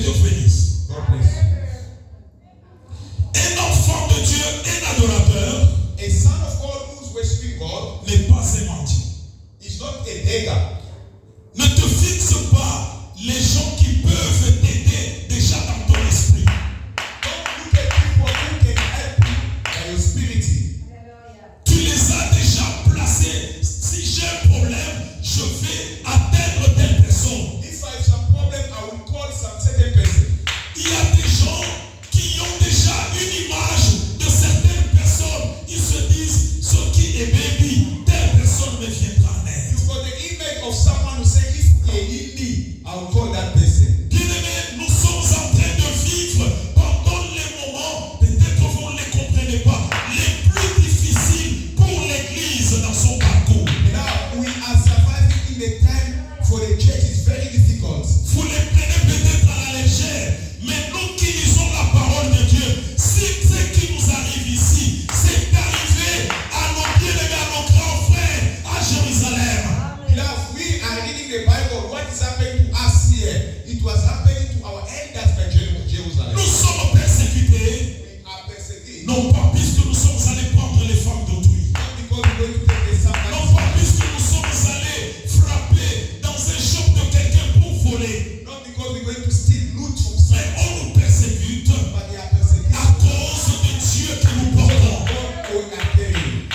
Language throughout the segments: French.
Dieu vous bénisse. God bless you. Un enfant de Dieu, un adorateur, A son of God who's worshiping God n'est pas un mendiant. is not a beggar. Ne te fixe pas les gens qui peuvent t'aider déjà dans ton esprit. Don't look at people who can help you by your spirit. Tu les as déjà placés. Si j'ai un problème, je vais atteindre telle personne. If I have some problem, I will call some certain person. Il y a des gens qui ont déjà une image de certaines personnes. Ils se disent, ce qui est baby, telle personne me viendra en aide. You've got the image of someone who say, if they need me, I will call that person. Bien-aimés, nous sommes en train de vivre pendant les moments, peut-être vous ne les comprenez pas, les plus difficiles pour l'Église dans son parcours. Now, we are surviving in a time for the church is very difficult. Vous les prenez peut-être à la légère, mais nous qui lisons la parole de Dieu, si ce qui nous arrive ici, c'est arrivé à nos bien-aimés, à nos grands frères à Jérusalem. Now, we are reading the Bible. What is happening to us here? It was happening to our elders by Jerusalem. Nous sommes persécutés, We are persecuted. non pas puisque nous sommes allés prendre les femmes d'autrui, Not because we're going to take the non Sabbath. pas puisque nous sommes allés frapper dans un shop de quelqu'un pour voler, Not because we're going to steal loot from mais someone. on nous persécute But they are persecuted. à cause de Dieu que nous portons. God, we are carrying.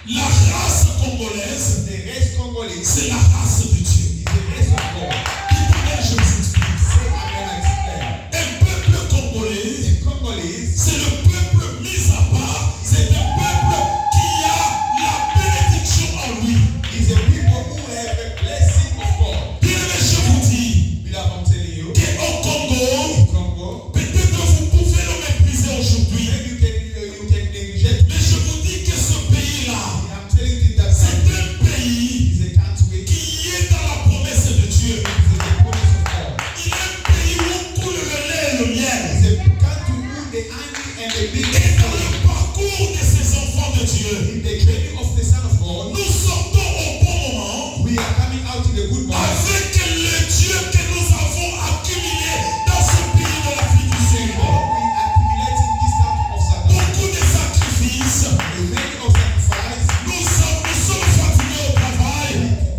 La race congolaise, The race Congolese c'est la race de Dieu. is the race of God. Écoutez, je vous explique. Say amen and explain. Un peuple congolais, The Congolese c'est le peuple mis à part. C'est un peuple qui a la bénédiction en lui. is a people who have a blessing of God. Bien aimé, je vous dis Beloved, I'm telling you, qu'au Congo, Congo, peut-être vous pouvez le mépriser aujourd'hui, maybe you can neglect. mais je vous dis que ce pays-là, I'm telling you that c'est un pays is a country qui est dans la promesse de Dieu. is the promise of God. Il est un pays où coule le lait et le miel. It's a country who the honey and the big Et dans le parcours de ces enfants de Dieu, in the training of the Son of God, nous sortons au bon moment we are coming out in a good moment. avec le Dieu que nous avons accumulé dans ce pays de l'Afrique du Sud. God, we accumulating this country of Satan. Beaucoup de sacrifices. A many of sacrifice, Nous sommes fatigués au travail.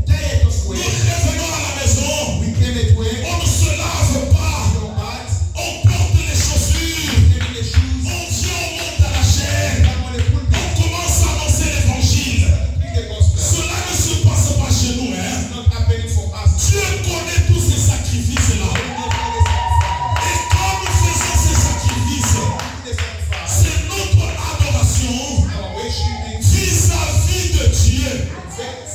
tired of Nous work. revenons à la maison. We came at work, On ne se lave pas. no bats, On porte les chaussures. taking the shoes, On vient, on monte à la chair. come on the pulpit, On commence à annoncer l'évangile. preach the gospel. Cela ne se passe pas chez nous, hein. It's not happening for us. Dieu connaît tous ces sacrifices-là. We know all the sacrifice. Et quand nous faisons ces sacrifices, The sacrifice, c'est notre adoration our worshiping, vis-à-vis de Dieu. faith.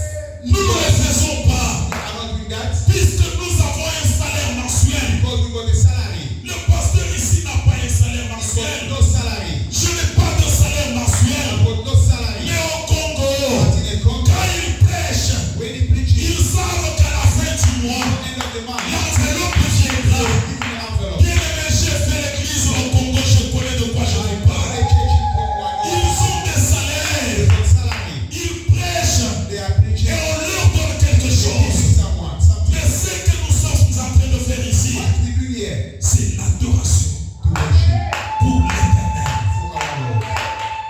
Nous ne le faisons pas, We are not doing that puisque nous avons un salaire mensuel. because we got a salary. Le pasteur ici n'a pas un salaire We got mensuel. no salary. Je n'ai pas de salaire mensuel. We got no salary. Mais au Congo, But in a Congo, quand ils prêchent, when he preaches, ils savent qu'à la fin du mois, end of the month, l'enveloppe viendra. give me an envelope. Bien aimé, j'ai fait l'église au Congo, je connais de quoi je vous But parle. the church in Congo, I know Ils ont des they salaires, got salary. ils prêchent They are et preaching. on leur donne quelque They give chose. someone something. Mais ce que nous sommes en train de faire ici, What we do here c'est l'adoration to worship pour l'Éternel. for our Lord.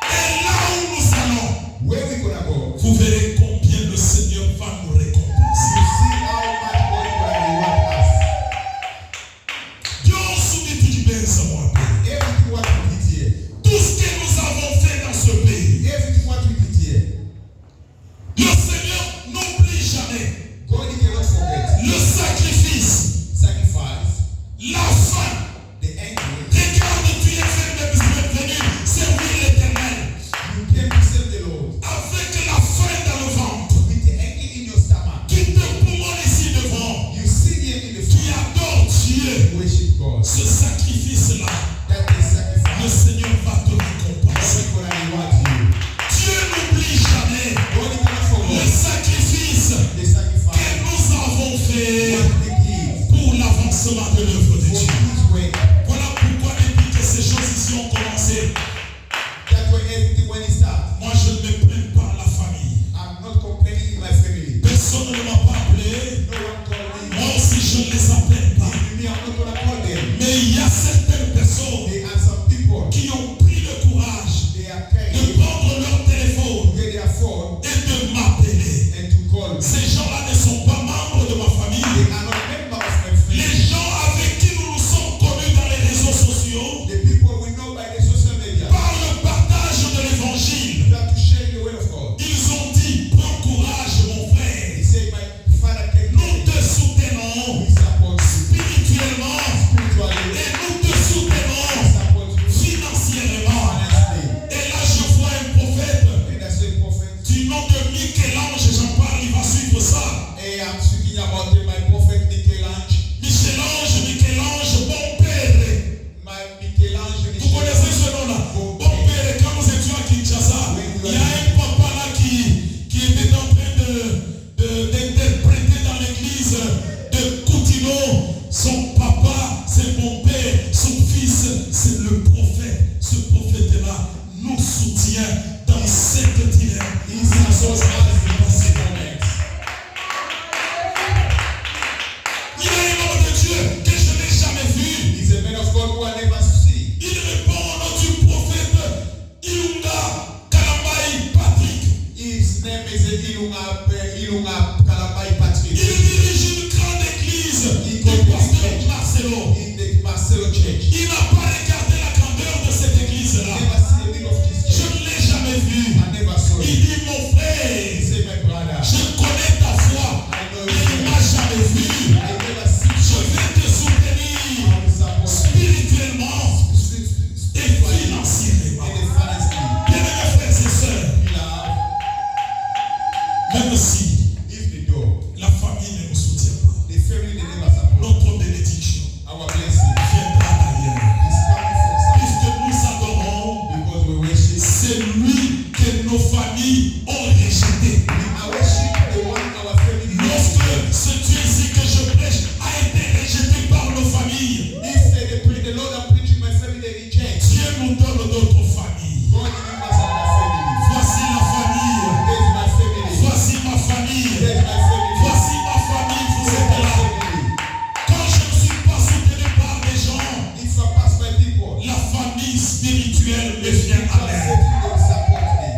Et là où nous allons, Where we gonna go? vous verrez combien le Seigneur va nous récompenser. You see how much God gonna reward us. Dieu soumet tout du bien, ça moi. Everything what we did here, Tout ce que nous avons fait dans ce pays, everything what we did here, le Seigneur n'oublie jamais God he cannot forget. le sacrifice, Sacrifice, la fin. the angel. Regarde, tu es venu servir l'Éternel You came to serve the Lord avec la faim dans le ventre, with the angel in your stomach. qui te poumonne ici devant, You sit here in the qui front, adore Dieu. worship God. Ce sacrifice-là, That is le sacrifice. Seigneur va te récompenser. God gonna reward you. Dieu n'oublie jamais God he cannot le forget sacrifice the sacrifice. que nous avons fait What they give pour l'avancement de l'œuvre de for Dieu. His way. Voilà pourquoi depuis que ces choses ici ont commencé, That's why everything when it starts. moi je ne me plains pas à la famille. I'm not complaining in my family. Personne ne m'a pas appelé. No one called me. Moi aussi je ne les appelle pas. Me, I'm not gonna call them. church. Il n'a pas regardé la grandeur de cette église-là. Never see the big of this Je church. ne l'ai jamais vu. I never saw Il it. dit, mon He frère, said, my brother, je connais ta foi, mais il ne m'a jamais vu. I never see Je you. vais te soutenir I will support spirituellement you. et financièrement. And financially. Bien-aimés frères et sœurs, Love, même si if they do, la famille ne nous soutient pas, the family they never support. notre bénédiction Our blessing viendra d'ailleurs. is coming from somewhere. Puisque nous adorons, Because we worship. c'est lui que nos familles ont rejeté. I worship the one our family Lorsque loves. ce Dieu-ci que je prêche a été rejeté par nos familles, If they pray the Lord I'm preaching, my family they reject. Dieu nous donne d'autres familles. God give us our family. Voici la famille. There's my family. Voici ma famille. There's my family. Voici ma famille. Vous There's êtes my là. family. Quand je ne suis pas soutenu par des gens, If I pass my people, la famille spirituelle me vient à God l'aide. said you will support me.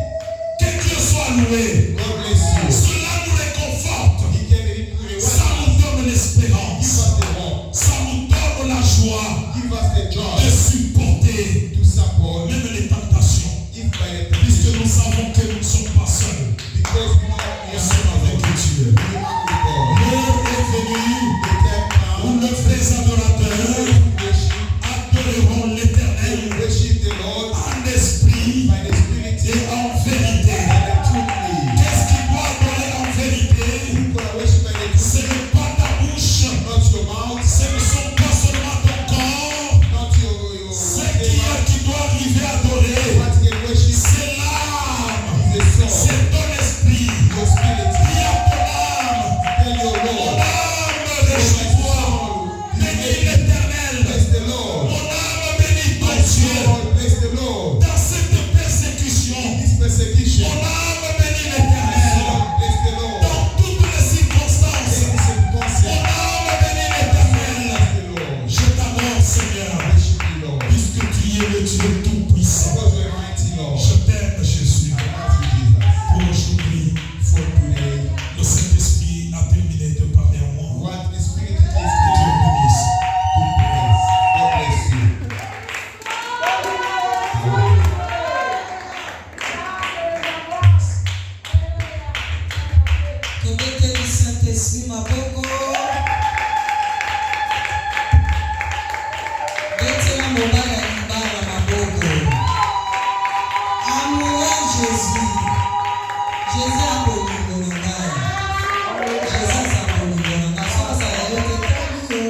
Que Dieu soit loué. God bless you. Cela nous réconforte. He can give Ça nous donne l'espérance. us the hope. Ça nous donne la joie Give us the de joy supporter to support même les tentations. if by the Puisque temptation. nous savons que nous ne sommes pas seuls. Because we know we Nous are sommes avec not Dieu. alone. We are with God. L'heure est venue The time où now, les vrais adorateurs worship, adoreront l'Éternel worship the Lord en esprit by the Spirit et en vérité. and the truth. Qu'est-ce qui doit adorer en vérité? You gonna worship by the Ce truth, n'est pas ta bouche, not your mouth, ce ne sont pas seulement ton corps. not your Ce qui doit arriver à adorer, what can worship c'est l'âme, is the soul, c'est ton esprit. your spirit. Dis à ton âme, Tell your mon Lord, âme, réjouis-toi, bénis l'Éternel. bless the Lord. Mon âme, bénis ton My Dieu. soul, bless the Lord. Dans cette persécution, This persecution, mon âme, bénis l'Éternel. bless the Lord. Dans toutes les circonstances, Any mon circumstance, âme, bénis l'Éternel. bless the Lord. Je t'adore, Seigneur, Worship the Lord. puisque tu es le Dieu tout-puissant. Because we're mighty Lord. Je t'aime, Jésus. I love you, Jesus. Pour aujourd'hui, For today, le Saint-Esprit a terminé de parler à moi. what the Spirit gives Que to Dieu you, bénisse. to praise. God bless you. Tobeteli Saint-Esprit maboko. Betela mobala ya libala maboko. Amour Jésus. Jésus a bolingo na ngai. Jésus aza bolingo na ngai. Soki azala yo te tali yo.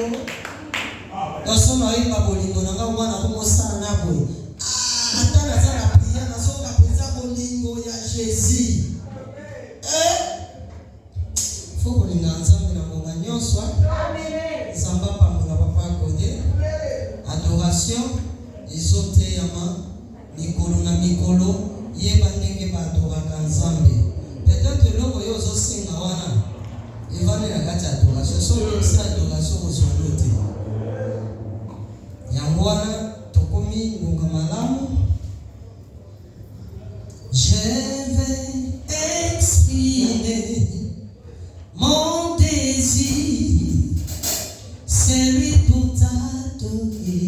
Basoma oyeba bolingo na ngai mwana komosala na boye. Ata naza na priere nazoka mpenza bolingo ya Jésus. Faut kolinga nzambe na ngonga nyonso. Nzambe apambola papa akode. Adoration ezoteyama mikolo na mikolo yeba ndenge baadoraka nzambe. Peut-être eloko oyo ozosenga wana evandi na kati ya adoration. Soki oyebisa adoration kozwalo te. Yango wana tokomi ngonga malamu. Je vais exprimer mon désir, c'est lui pour t'adorer.